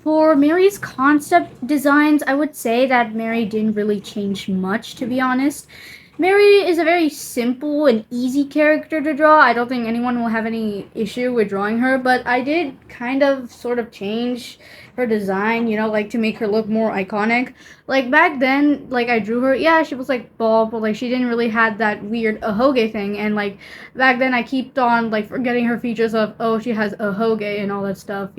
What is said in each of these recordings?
For Mary's concept designs, I would say that Mary didn't really change much, to be honest. Mary is a very simple and easy character to draw. I don't think anyone will have any issue with drawing her, but I did kind of sort of change her design, like to make her look more iconic. Like back then, like I drew her, yeah, she was like bald, but like she didn't really have that weird ahoge thing. And like back then, I kept on like forgetting her features of, oh, she has ahoge and all that stuff.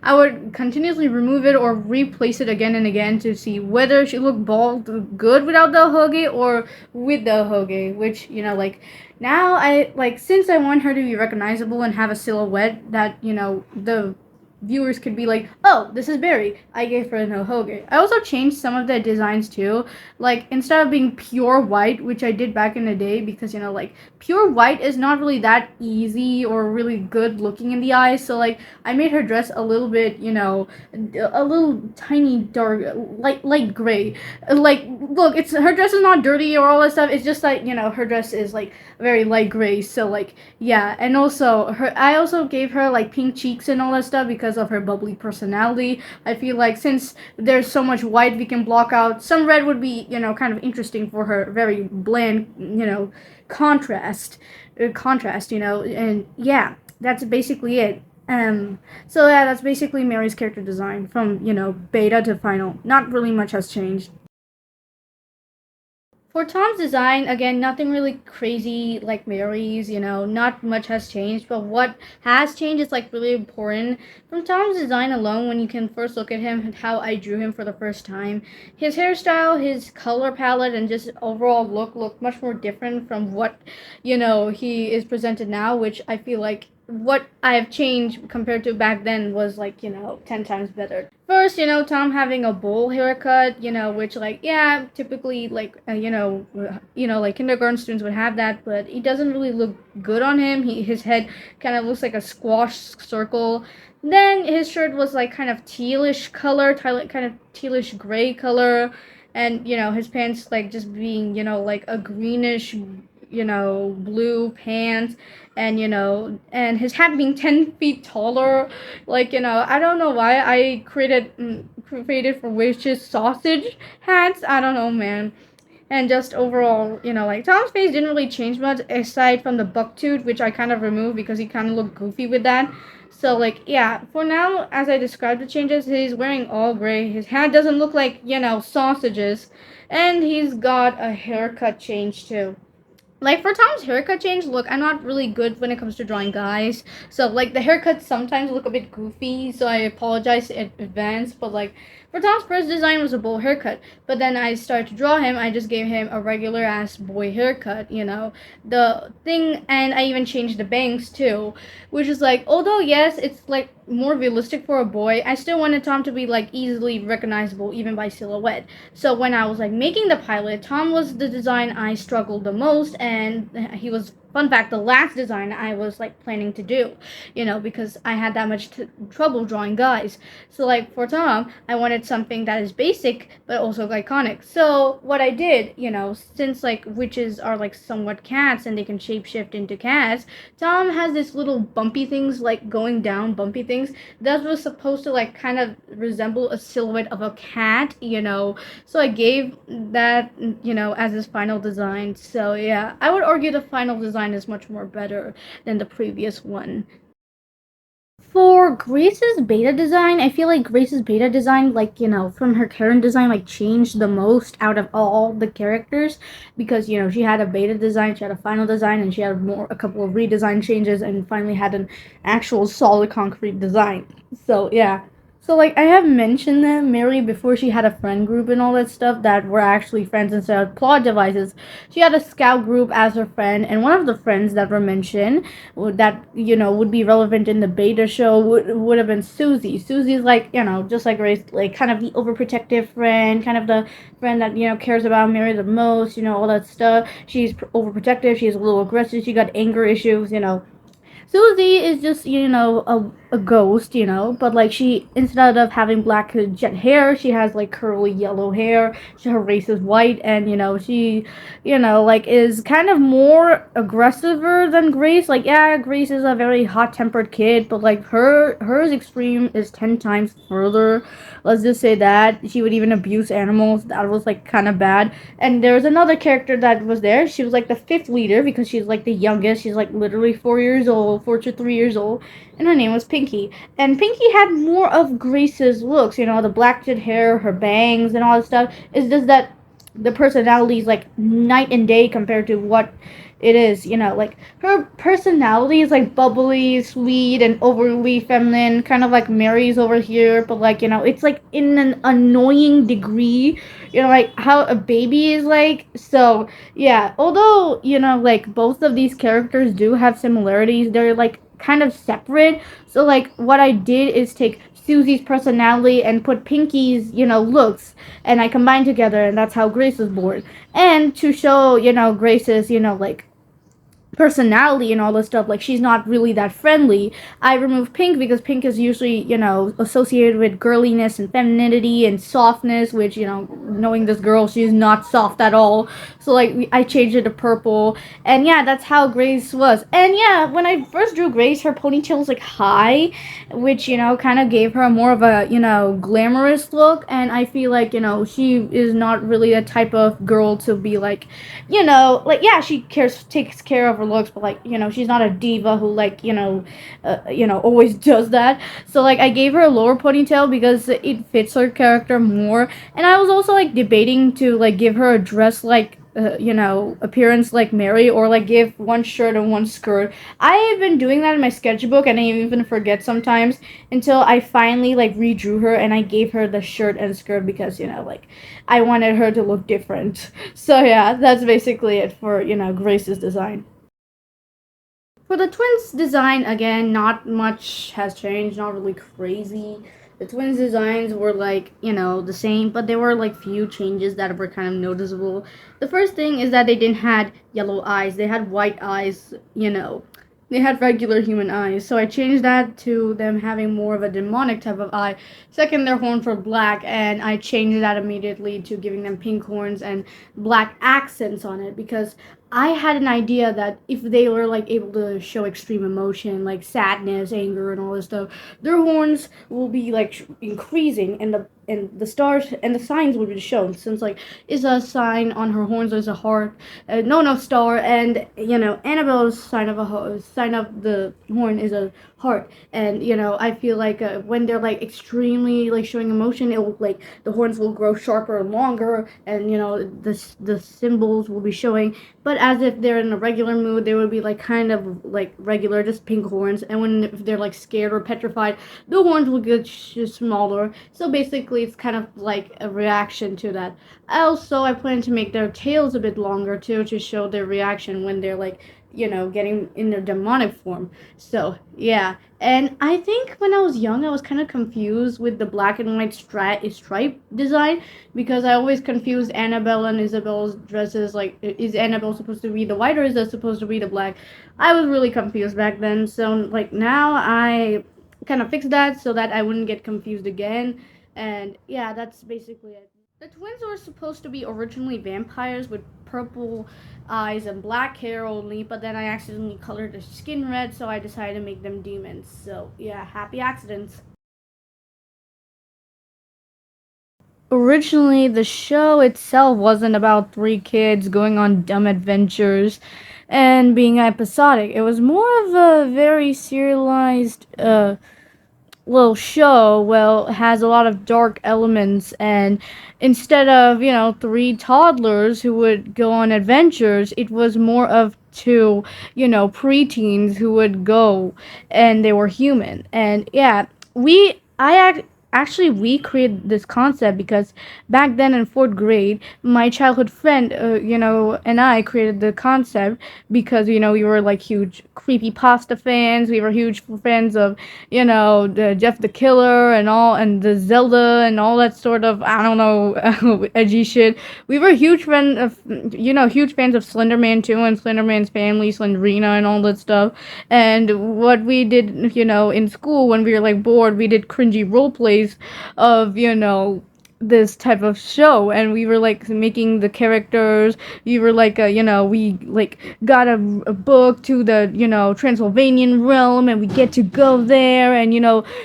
I would continuously remove it or replace it again and again to see whether she looked bald good without the ahoge or with the ahoge, which, like now I like since I want her to be recognizable and have a silhouette that, the viewers could be like, oh, this is Barry. I gave her an ahoge. I also changed some of the designs too. Like instead of being pure white, which I did back in the day, because like pure white is not really that easy or really good looking in the eyes. So like I made her dress a little bit, a little tiny dark, light gray. Like look, it's her dress is not dirty or all that stuff. It's just like her dress is like very light gray. So like yeah, and also I also gave her like pink cheeks and all that stuff because of her bubbly personality. I feel like since there's so much white we can block out, some red would be, kind of interesting for her very bland, contrast, and yeah, that's basically it. So yeah, that's basically Mary's character design from, beta to final. Not really much has changed. For Tom's design, again, nothing really crazy like Mary's, not much has changed, but what has changed is like really important. From Tom's design alone, when you can first look at him and how I drew him for the first time, his hairstyle, his color palette, and just overall look much more different from what, he is presented now, which I feel like what I have changed compared to back then was like, 10 times better. First, Tom having a bowl haircut, which like, yeah, typically like, like kindergarten students would have that, but it doesn't really look good on him. His head kind of looks like a squash circle. Then his shirt was like kind of tealish color, kind of tealish gray color. And, his pants like just being, like a greenish, blue pants, and and his hat being 10 feet taller. Like, I don't know why I created for witches sausage hats. I don't know, man. And just overall, like Tom's face didn't really change much aside from the buck tooth, which I kind of removed because he kind of looked goofy with that. So like, yeah, for now, as I described the changes, he's wearing all gray. His hat doesn't look like, sausages, and he's got a haircut change too. Like for Tom's haircut change, look, I'm not really good when it comes to drawing guys. So like the haircuts sometimes look a bit goofy, so I apologize in advance. But like for Tom's first design was a bowl haircut, but then I started to draw him. I just gave him a regular ass boy haircut, the thing, and I even changed the bangs too, which is like, although yes, it's like more realistic for a boy, I still wanted Tom to be like easily recognizable even by silhouette. So when I was like making the pilot, Tom was the design I struggled the most, and he was, fun fact, the last design I was like planning to do, because I had that much trouble drawing guys. So like for Tom, I wanted something that is basic but also iconic. So what I did, since like witches are like somewhat cats and they can shapeshift into cats, Tom has this little bumpy things like going down bumpy things that was supposed to like kind of resemble a silhouette of a cat, so I gave that, as his final design. So yeah, I would argue the final design is much more better than the previous one. For Grace's beta design, I feel like Grace's beta design, like, from her current design, like, changed the most out of all the characters because, she had a beta design, she had a final design, and she had a couple of redesign changes, and finally had an actual solid concrete design. So, yeah. So, like, I have mentioned that Mary, before she had a friend group and all that stuff that were actually friends instead of plot devices, she had a scout group as her friend, and one of the friends that were mentioned that, would be relevant in the beta show would have been Susie. Susie's like, just like Grace, like, kind of the overprotective friend, kind of the friend that, cares about Mary the most, all that stuff. She's overprotective, she's a little aggressive, she got anger issues, Susie is just, a ghost, but like she, instead of having black jet hair, she has like curly yellow hair. Her race is white, and she, like is kind of more aggressiver than Grace. Like, yeah, Grace is a very hot tempered kid, but like hers extreme is 10 times further. Let's just say that. She would even abuse animals. That was like kind of bad. And there was another character that was there. She was like the fifth leader because she's like the youngest. She's like literally 4 years old, 4 to 3 years old, and her name was Pinky. And Pinky had more of Grace's looks, the black jet hair, her bangs, and all that stuff. It's just that the personality is like night and day compared to what it is, like her personality is like bubbly, sweet, and overly feminine, kind of like Mary's over here, but like, it's like in an annoying degree, like how a baby is like. So, yeah, although, like both of these characters do have similarities, they're like kind of separate. So, like, what I did is take Susie's personality and put Pinky's, looks, and I combined together, and that's how Grace was born. And to show, Grace's, like personality and all this stuff, like she's not really that friendly, I removed Pink because Pink is usually, associated with girliness and femininity and softness, which, knowing this girl, she's not soft at all. So like I changed it to purple, and yeah, that's how Grace was. And yeah, when I first drew Grace, her ponytail was like high, which, kind of gave her more of a, glamorous look. And I feel like, she is not really a type of girl to be like, like, yeah, she takes care of her looks, but like, she's not a diva who like, always does that. So like I gave her a lower ponytail because it fits her character more. And I was also like debating to like give her a dress like, appearance like Mary, or like give one shirt and one skirt. I have been doing that in my sketchbook, and I even forget sometimes, until I finally like redrew her and I gave her the shirt and skirt because, like I wanted her to look different. So yeah, that's basically it for, Grace's design. For the twins design, again, not much has changed, not really crazy. The twins designs were like, the same, but there were like few changes that were kind of noticeable. The first thing is that they didn't had yellow eyes. They had white eyes, They had regular human eyes. So I changed that to them having more of a demonic type of eye. Second, their horns were black, and I changed that immediately to giving them pink horns and black accents on it, because I had an idea that if they were like able to show extreme emotion, like sadness, anger, and all this stuff, their horns will be like increasing, and the stars and the signs will be shown. Since like is a sign on her horns is a heart, no star, and Annabelle's sign of the horn is a heart. And I feel like when they're like extremely like showing emotion, it will like the horns will grow sharper and longer, and the symbols will be showing. But as if they're in a regular mood, they would be like kind of like regular, just pink horns. And when if they're like scared or petrified, the horns will get smaller. So basically, it's kind of like a reaction to that. Also, I plan to make their tails a bit longer too, to show their reaction when they're like, getting in their demonic form. So yeah, and I think when I was young, I was kind of confused with the black and white stripe design, because I always confused Annabelle and Isabel's dresses. Like, is Annabelle supposed to be the white, or is that supposed to be the black? I was really confused back then. So like now I kind of fixed that so that I wouldn't get confused again. And yeah, that's basically it. The twins were supposed to be originally vampires with purple eyes and black hair only, but then I accidentally colored their skin red, so I decided to make them demons. So yeah, happy accidents. Originally, the show itself wasn't about three kids going on dumb adventures and being episodic. It was more of a very serialized little show. Well, it has a lot of dark elements, and instead of three toddlers who would go on adventures, it was more of two preteens who would go, and they were human. And yeah, we I act actually we created this concept because back then in fourth grade, my childhood friend, and I created the concept because we were like huge creepy pasta fans. We were huge fans of the Jeff the Killer and all, and the Zelda and all that sort of, I don't know, edgy shit. We were huge fans of Slenderman too, and Slenderman's family, Slenderina, and all that stuff. And what we did, in school when we were like bored, we did cringy role plays of, this type of show, and we were like making the characters. We were like we like got a book to the Transylvanian realm, and we get to go there, and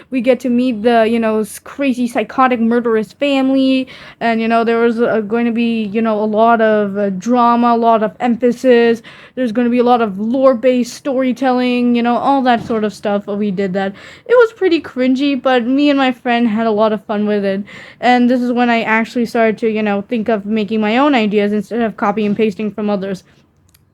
we get to meet the crazy psychotic murderous family. And there was going to be a lot of drama, a lot of emphasis. There's going to be a lot of lore based storytelling, all that sort of stuff. We did that. It was pretty cringy, but me and my friend had a lot of fun with it. And this is when I actually started to think of making my own ideas instead of copy and pasting from others.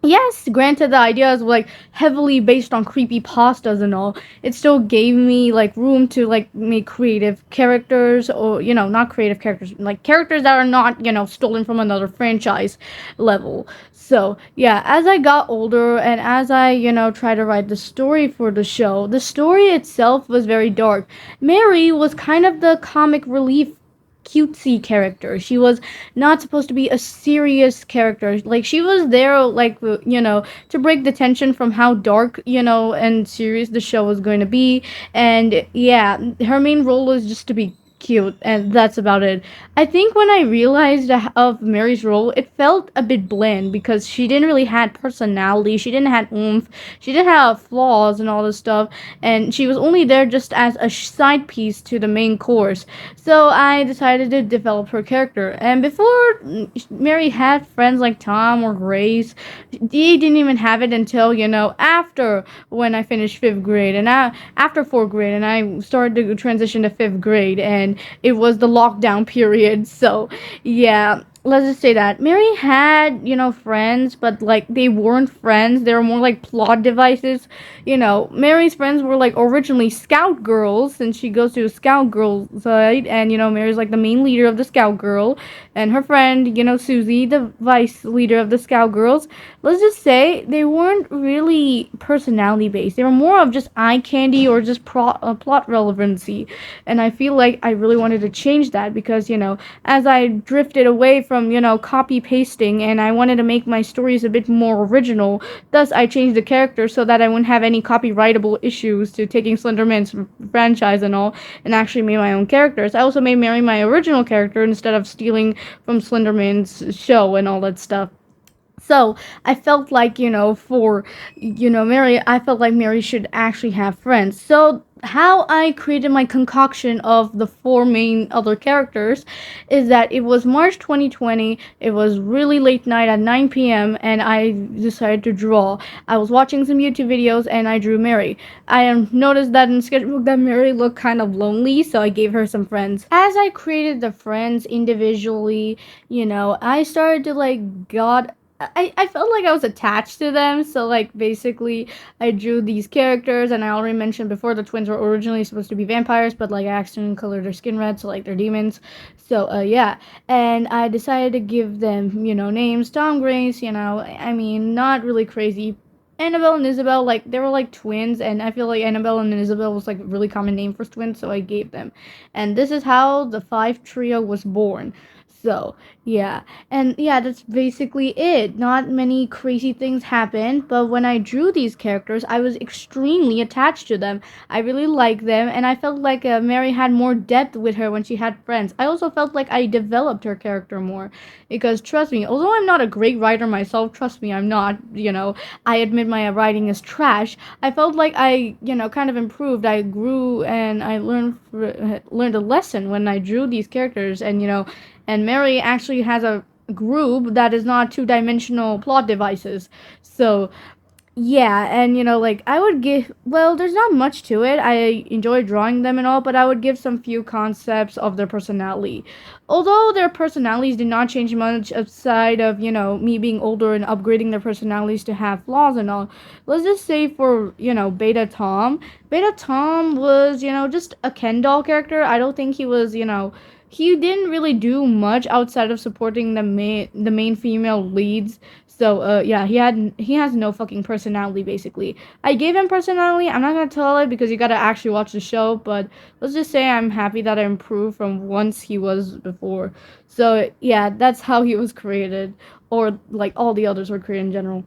Yes, granted the ideas were like heavily based on creepy pastas and all. It still gave me like room to like make creative characters, or not creative characters, like characters that are not stolen from another franchise level. So yeah, as I got older and as I try to write the story for the show, the story itself was very dark. Mary was kind of the comic relief cutesy character. She was not supposed to be a serious character. Like she was there like to break the tension from how dark, and serious the show was going to be. And yeah, her main role was just to be cute, and that's about it. I think when I realized of Mary's role, it felt a bit bland because she didn't really had personality, she didn't have oomph, she didn't have flaws and all this stuff, and she was only there just as a side piece to the main course. So I decided to develop her character. And before Mary had friends like Tom or Grace, they didn't even have it until after when I finished fifth grade, and after fourth grade, and I started to transition to fifth grade, and it was the lockdown period. So yeah, let's just say that Mary had friends, but like they weren't friends, they were more like plot devices. Mary's friends were like originally scout girls, and she goes to a scout girl side, and Mary's like the main leader of the scout girl, and her friend Susie, the vice leader of the scout girls. Let's just say they weren't really personality based, they were more of just eye candy or just plot relevancy. And I feel like I really wanted to change that because as I drifted away from copy pasting, and I wanted to make my stories a bit more original, thus I changed the character so that I wouldn't have any copyrightable issues to taking Slenderman's franchise and all, and actually made my own characters. I also made Mary my original character instead of stealing from Slenderman's show and all that stuff. So I felt like, for, Mary, I felt like Mary should actually have friends. So how I created my concoction of the four main other characters is that it was March 2020. It was really late night at 9 p.m. and I decided to draw. I was watching some YouTube videos and I drew Mary. I noticed that in the sketchbook that Mary looked kind of lonely, so I gave her some friends. As I created the friends individually, I started to like got I felt like I was attached to them. So like basically I drew these characters, and I already mentioned before the twins were originally supposed to be vampires, but like I accidentally colored their skin red, so like they're demons. So yeah. And I decided to give them, names. Tom, Grace, I mean, not really crazy. Annabelle and Isabel, like they were like twins, and I feel like Annabelle and Isabel was like a really common name for twins, so I gave them. And this is how the five trio was born. So yeah, and yeah, that's basically it. Not many crazy things happened, but when I drew these characters, I was extremely attached to them. I really liked them, and I felt like Mary had more depth with her when she had friends. I also felt like I developed her character more, because trust me, although I'm not a great writer myself, trust me, I'm not. I admit my writing is trash. I felt like I, kind of improved. I grew, and I learned a lesson when I drew these characters, and Mary actually has a group that is not two-dimensional plot devices. So Yeah, and like I would give, well, there's not much to it. I enjoy drawing them and all, but I would give some few concepts of their personality. Although their personalities did not change much aside of, me being older and upgrading their personalities to have flaws and all. Let's just say for, Beta Tom. Beta Tom was, just a Ken doll character. I don't think he was, he didn't really do much outside of supporting the main female leads. So yeah, he has no fucking personality basically. I gave him personality. I'm not gonna tell it because you gotta actually watch the show. But let's just say I'm happy that I improved from once he was before. So yeah, that's how he was created, or like all the others were created in general.